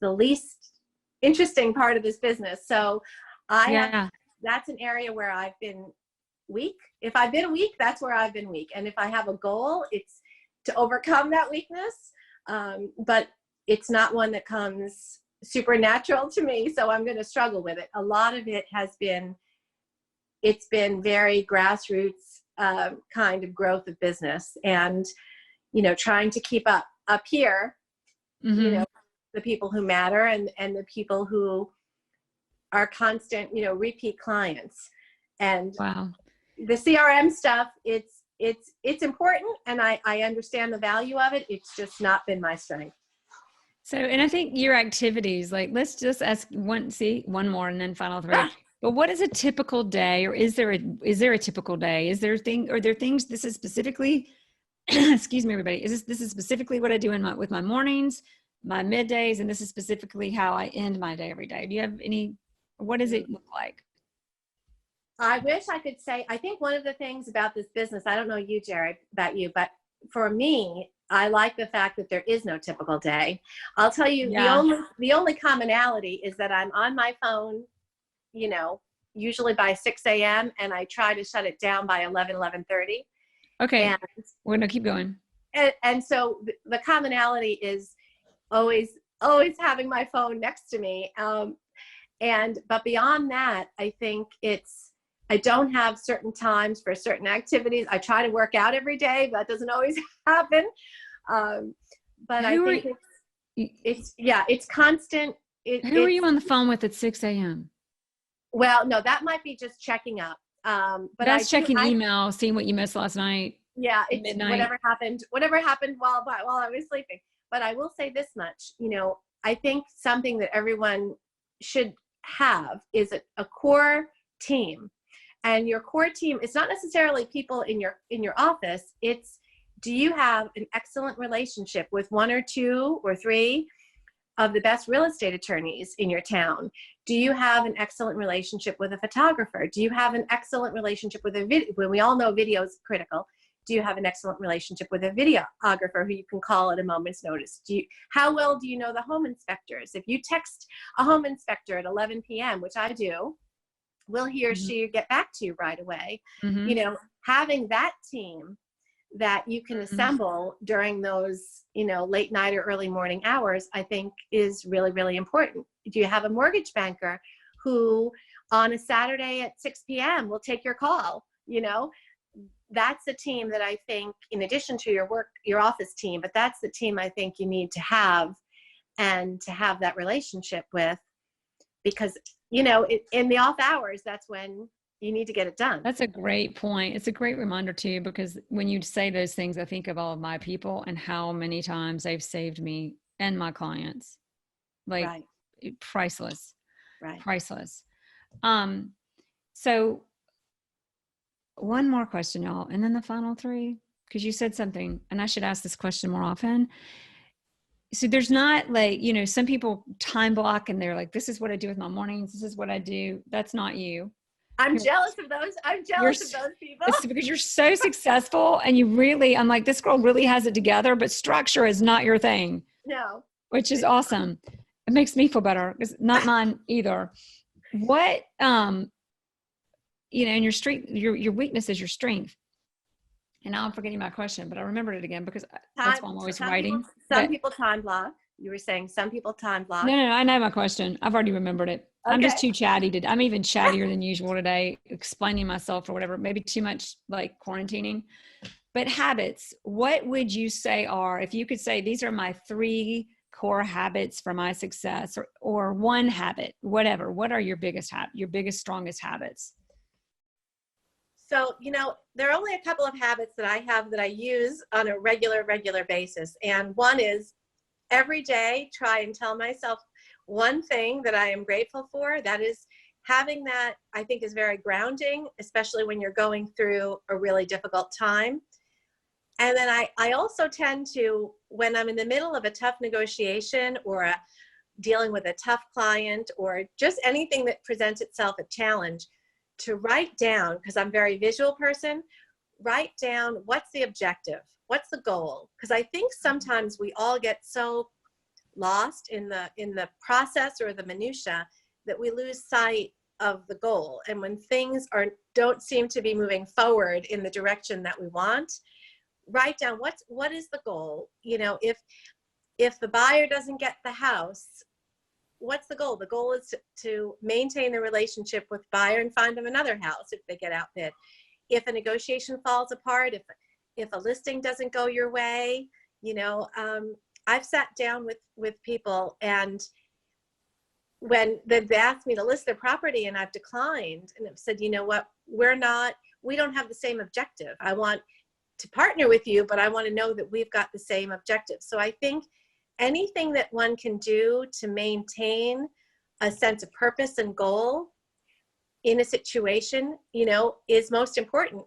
the least interesting part of this business. So that's an area where I've been weak. If I've been weak, that's where I've been weak. And if I have a goal, it's to overcome that weakness. But it's not one that comes supernatural to me. So I'm going to struggle with it. A lot of it it's been very grassroots kind of growth of business, and, trying to keep up here, the people who matter and the people who are constant, repeat clients. And the CRM stuff, it's important, and I understand the value of it. It's just not been my strength. So, and I think your activities, like, let's just ask one more and then final 3. But what is a typical day, or is there a typical day? Are there things, this is specifically, excuse me, everybody, this is specifically what I do with my mornings, my middays, and this is specifically how I end my day every day. Do you have what does it look like? I wish I could say, I think one of the things about this business, I don't know you, Jared, about you, but for me, I like the fact that there is no typical day. I'll tell you, Yeah. the only commonality is that I'm on my phone, you know, usually by 6 a.m. and I try to shut it down by 11:30. Okay. And We're going to keep going. so the commonality is always having my phone next to me. But beyond that, I think I don't have certain times for certain activities. I try to work out every day, but that doesn't always happen. But I think it's constant. Who are you on the phone with at 6 a.m.? Well, no, that might be just checking up. But that's checking email, seeing what you missed last night. Yeah, it's midnight. whatever happened while I was sleeping. But I will say this much, I think something that everyone should have is a core team. And your core team is not necessarily people in your office. It's, do you have an excellent relationship with one or two or three of the best real estate attorneys in your town? Do you have an excellent relationship with a photographer? Do you have an excellent relationship with a video? When we all know video is critical. Do you have an excellent relationship with a videographer who you can call at a moment's notice? How well do you know the home inspectors? If you text a home inspector at 11 p.m., which I do, will he or she get back to you right away? Having that team that you can assemble during those, late night or early morning hours, I think is really, really important. Do you have a mortgage banker who on a Saturday at 6 p.m. will take your call? That's a team that I think, in addition to your office team, but that's the team I think you need to have and to have that relationship with, because, in the off hours, that's when you need to get it done. That's a great point. It's a great reminder too, because when you say those things, I think of all of my people and how many times they've saved me and my clients. Like, right. Priceless, right? Priceless. So one more question, y'all, and then the final three, because you said something, and I should ask this question more often. So there's not some people time block and they're like, this is what I do with my mornings. This is what I do. That's not you. I'm jealous of those. I'm jealous of those people. It's because you're so successful and I'm like, this girl really has it together, but structure is not your thing. No. Which is awesome. It makes me feel better. It's not mine either. What, and your strength, your weakness is your strength. And now I'm forgetting my question, but I remembered it again because that's why I'm always writing. Some people time block. You were saying some people time block. No, I know my question. I've already remembered it. Okay. I'm just too chatty. I'm even chattier than usual today, explaining myself or whatever, maybe too much like quarantining. But habits, what would you say are, if you could say, these are my 3 core habits for my success, or one habit, whatever, what are your biggest, strongest habits? So, there are only a couple of habits that I have that I use on a regular basis. And one is every day, try and tell myself one thing that I am grateful for. That is, having that, I think, is very grounding, especially when you're going through a really difficult time. And then I also tend to, when I'm in the middle of a tough negotiation or dealing with a tough client or just anything that presents itself a challenge, to write down, because I'm a very visual person, write down what's the objective, what's the goal. Because I think sometimes we all get so lost in the process or the minutia that we lose sight of the goal. And when things don't seem to be moving forward in the direction that we want, write down what is the goal. If the buyer doesn't get the house, what's the goal? The goal is to maintain the relationship with buyer and find them another house if they get outbid. If a negotiation falls apart, if a listing doesn't go your way, I've sat down with people, and when they've asked me to list their property and I've declined, and I've said, you know what, we don't have the same objective. I want to partner with you, but I want to know that we've got the same objective. So I think anything that one can do to maintain a sense of purpose and goal in a situation, is most important.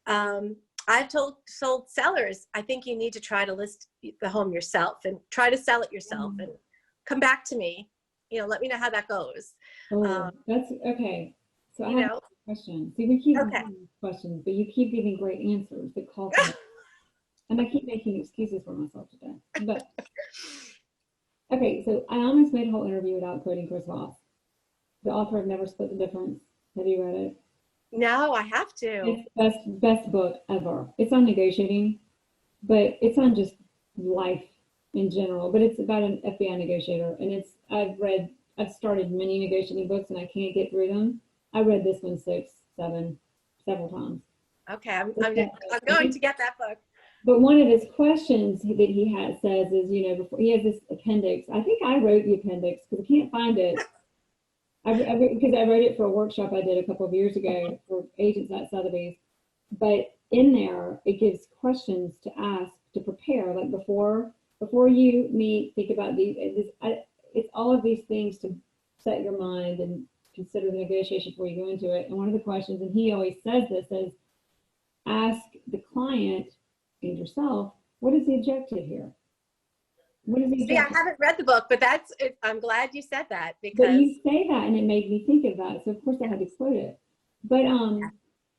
I've sold sellers, I think you need to try to list the home yourself and try to sell it yourself and come back to me. Let me know how that goes. That's okay. So I have a question. See, we keep asking questions, but you keep giving great answers that call for And I keep making excuses for myself today. But okay, so I almost made a whole interview without quoting Chris Voss, the author of Never Split the Difference. Have you read it? No, I have to. It's best book ever. It's on negotiating, but it's on just life in general. But it's about an FBI negotiator, and I've started many negotiating books, and I can't get through them. I read this one 6, 7, several times. Okay, I'm going to get that book. But one of his questions that he says is, before he has this appendix. I think I wrote the appendix because I can't find it. Because I wrote it for a workshop I did a couple of years ago for agents at Sotheby's. But in there, it gives questions to ask to prepare, like before you meet, think about these. It's all of these things to set your mind and consider the negotiation before you go into it. And one of the questions, and he always says this, is ask the client and yourself, what is the objective here? What is the objective? See, I haven't read the book, but I'm glad you said that, because but you say that and it made me think of that. So of course I had to quote it.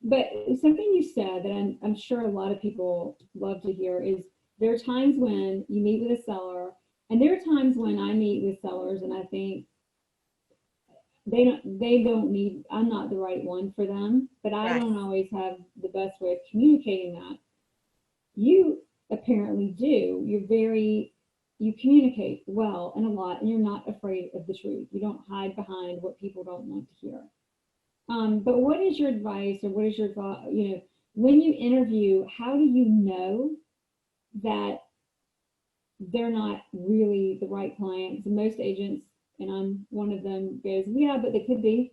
But something you said that I'm sure a lot of people love to hear is there are times when you meet with a seller, and there are times when I meet with sellers and I think they don't need, I'm not the right one for them, but I don't always have the best way of communicating that. You apparently do. You communicate well and a lot, and you're not afraid of the truth. You don't hide behind what people don't want to hear. But what is your advice, or what is your thought, when you interview, how do you know that they're not really the right clients? Most agents, and I'm one of them, goes, yeah, but they could be.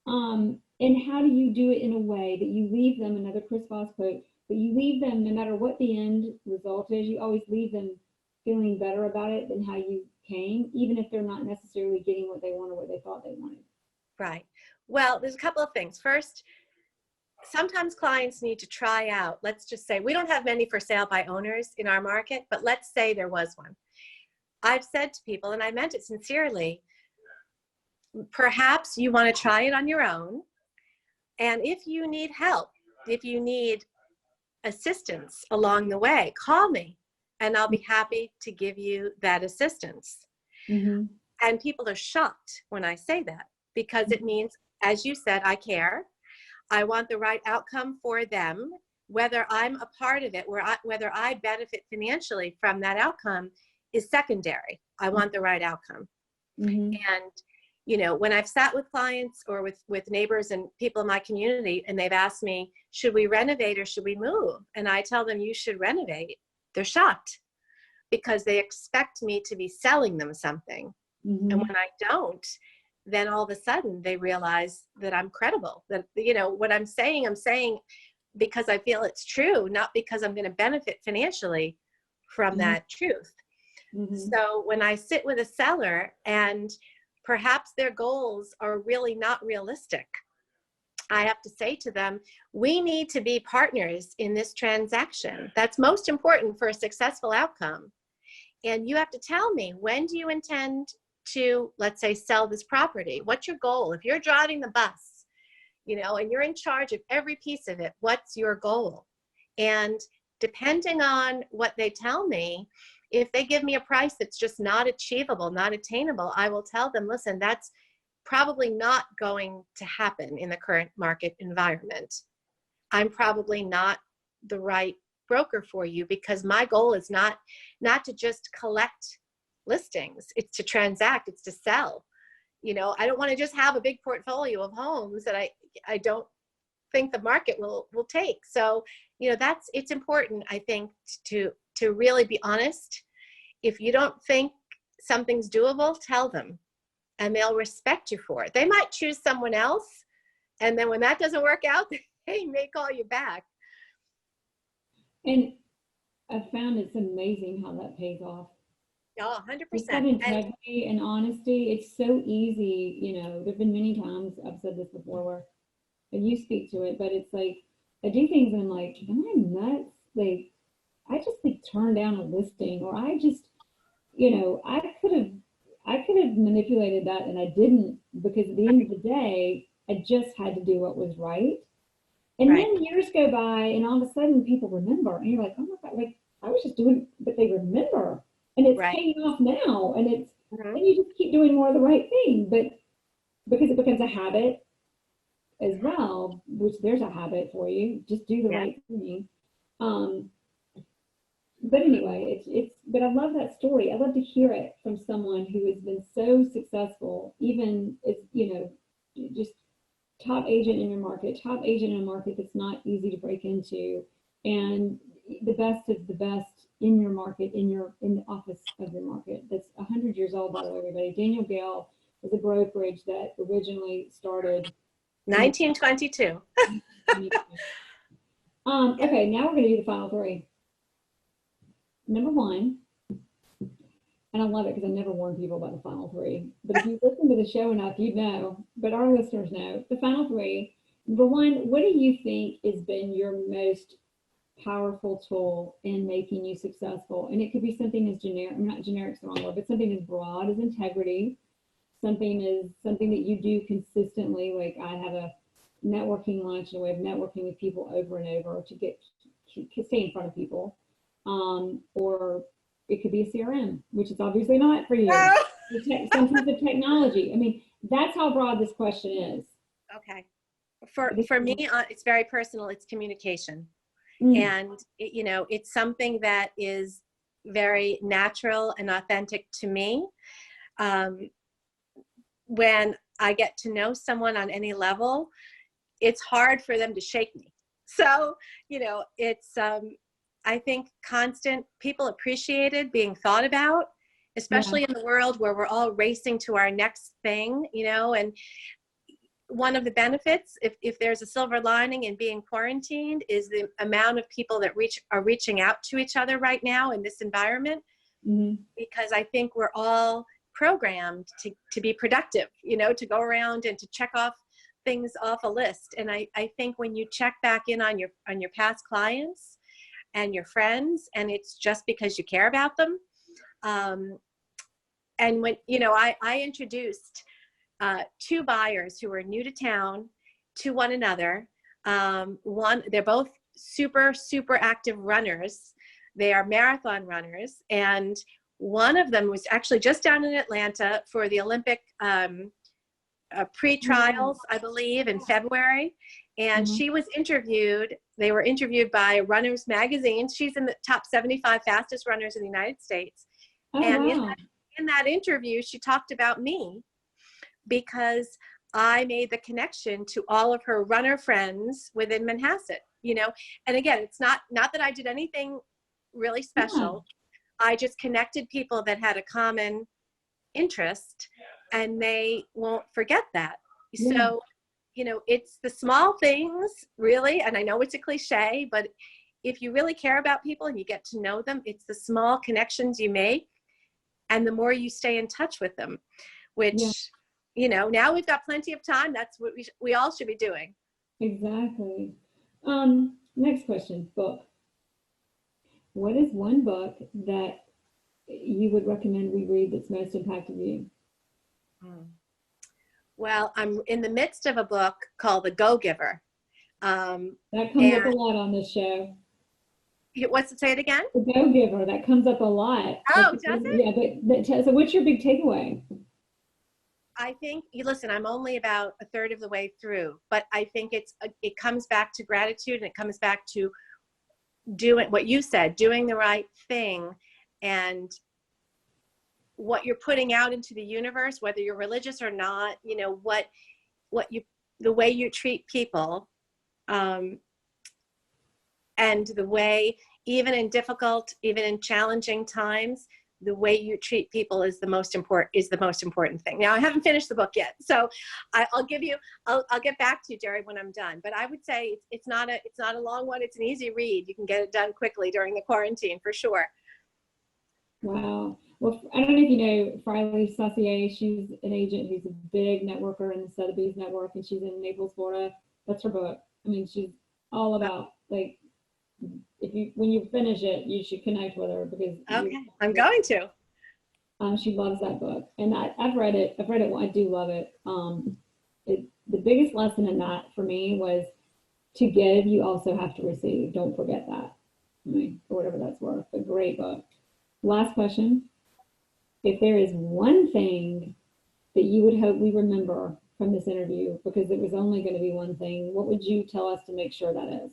And how do you do it in a way that you leave them, another Chris Voss quote, but you leave them, no matter what the end result is, you always leave them feeling better about it than how you came, even if they're not necessarily getting what they want or what they thought they wanted. Right. Well, there's a couple of things. First, sometimes clients need to try out. Let's just say we don't have many for sale by owners in our market, but let's say there was one. I've said to people, and I meant it sincerely, perhaps you want to try it on your own. And if you need help, if you need assistance along the way, call me and I'll be happy to give you that assistance. Mm-hmm. And people are shocked when I say that, because it means, as you said, I care. I want the right outcome for them. Whether I'm a part of it, whether I benefit financially from that outcome is secondary. I want the right outcome. Mm-hmm. And when I've sat with clients or with neighbors and people in my community, and they've asked me, should we renovate or should we move? And I tell them, you should renovate. They're shocked because they expect me to be selling them something. Mm-hmm. And when I don't, then all of a sudden they realize that I'm credible, that, what I'm saying because I feel it's true, not because I'm going to benefit financially from that truth. Mm-hmm. So when I sit with a seller and perhaps their goals are really not realistic, I have to say to them, we need to be partners in this transaction. That's most important for a successful outcome. And you have to tell me, when do you intend to, let's say, sell this property? What's your goal? If you're driving the bus, and you're in charge of every piece of it, what's your goal? And depending on what they tell me, if they give me a price that's just not achievable, not attainable, I will tell them, listen, that's probably not going to happen in the current market environment. I'm probably not the right broker for you, because my goal is not to just collect listings. It's to transact, it's to sell. I don't want to just have a big portfolio of homes that I don't think the market will take. So, it's important, I think, to really be honest. If you don't think something's doable, tell them, and they'll respect you for it. They might choose someone else, and then when that doesn't work out, they may call you back. And I found it's amazing how that pays off. Oh, 100%. That integrity and honesty, it's so easy. There've been many times I've said this before where, and you speak to it, but it's like I do things and I'm like, am I nuts? Like, I just turn down a listing, or I just, I could have manipulated that, and I didn't, because at the end of the day, I just had to do what was right. And Right. then years go by and all of a sudden people remember and you're like, oh my God, like I was just doing, but they remember and it's Right. paying off now. And Mhm. and you just keep doing more of the right thing. But because it becomes a habit as well, which there's a habit for you, just do the Yeah. right thing. Um, but anyway, but I love that story. I love to hear it from someone who has been so successful, even as, just top agent in your market, top agent in a market that's not easy to break into, and the best of the best in your market, in the office of your market. That's 100 years old, by the way, everybody. Daniel Gale is a brokerage that originally started 1922. Okay, now we're going to do the final three. Number one, and I love it because I never warn people about the final three. But if you listen to the show enough, you'd know. But our listeners know the final three. Number one, what do you think has been your most powerful tool in making you successful? And it could be something as generic, I'm not generic's the wrong word, but something as broad as integrity. Something that you do consistently. Like I have a networking lunch and a way of networking with people over and over to stay in front of people. Or it could be a CRM, which is obviously not for you. Some piece of technology. I mean, that's how broad this question is. Okay. For me, it's very personal. It's communication. And, it's something that is very natural and authentic to me. When I get to know someone on any level, it's hard for them to shake me. So, it's, I think people appreciated being thought about, especially in the world where we're all racing to our next thing, and one of the benefits, if there's a silver lining in being quarantined, is the amount of people that are reaching out to each other right now in this environment, because I think we're all programmed to be productive, to go around and to check off things off a list. And I think when you check back in on your past clients and your friends, and it's just because you care about them. And when, I introduced two buyers who were new to town to one another. They're both super, super active runners. They are marathon runners. And one of them was actually just down in Atlanta for the Olympic pre-trials, I believe, in February. And she was interviewed. They were interviewed by Runners Magazine. She's in the top 75 fastest runners in the United States. And in that interview, she talked about me because I made the connection to all of her runner friends within Manhasset, And again, it's not that I did anything really special. I just connected people that had a common interest, and they won't forget that. So, it's the small things, really, and I know it's a cliche, but if you really care about people and you get to know them, it's the small connections you make, and the more you stay in touch with them, which, now we've got plenty of time. That's what we all should be doing. Exactly. Next question, book. What is one book that you would recommend we read that's most impacted you? Well, I'm in the midst of a book called The Go-Giver. That comes up a lot on this show. What's it? Say it again? The Go-Giver. That comes up a lot. Oh, does it? Yeah, so what's your big takeaway? I think, listen, I'm only about a third of the way through, but I think it comes back to gratitude, and it comes back to doing what you said, doing the right thing, and what you're putting out into the universe, whether you're religious or not, the way you treat people, and the way, even in challenging times, the way you treat people is the most important thing. Now, I haven't finished the book yet, so I'll get back to you, Jerry, when I'm done. But I would say it's not a long one. It's an easy read. You can get it done quickly during the quarantine for sure. Wow. Well, I don't know if you know Friley Saucier. She's an agent who's a big networker in the Sotheby's network, and she's in Naples, Florida. That's her book. I mean, she's all about, like, when you finish it, you should connect with her because I'm going to. She loves that book, and I've read it. I do love it. The biggest lesson in that for me was to give, you also have to receive. Don't forget that. I mean, for whatever that's worth. A great book. Last question. If there is one thing that you would hope we remember from this interview, because it was only going to be one thing, what would you tell us to make sure that is?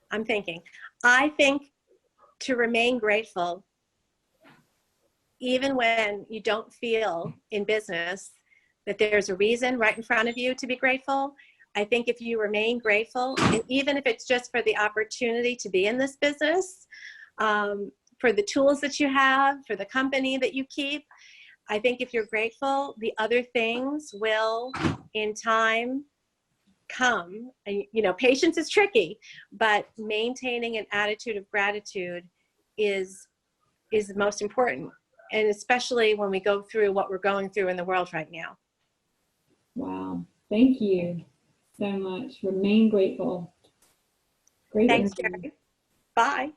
I'm thinking. I think to remain grateful, even when you don't feel in business that there's a reason right in front of you to be grateful. I think if you remain grateful, and even if it's just for the opportunity to be in this business, for the tools that you have, for the company that you keep, I think if you're grateful, the other things will, in time, come. And, you know, patience is tricky, but maintaining an attitude of gratitude is the most important. And especially when we go through what we're going through in the world right now. Wow. Thank you so much. Remain grateful. Great Thanks, interview. Jerry. Bye.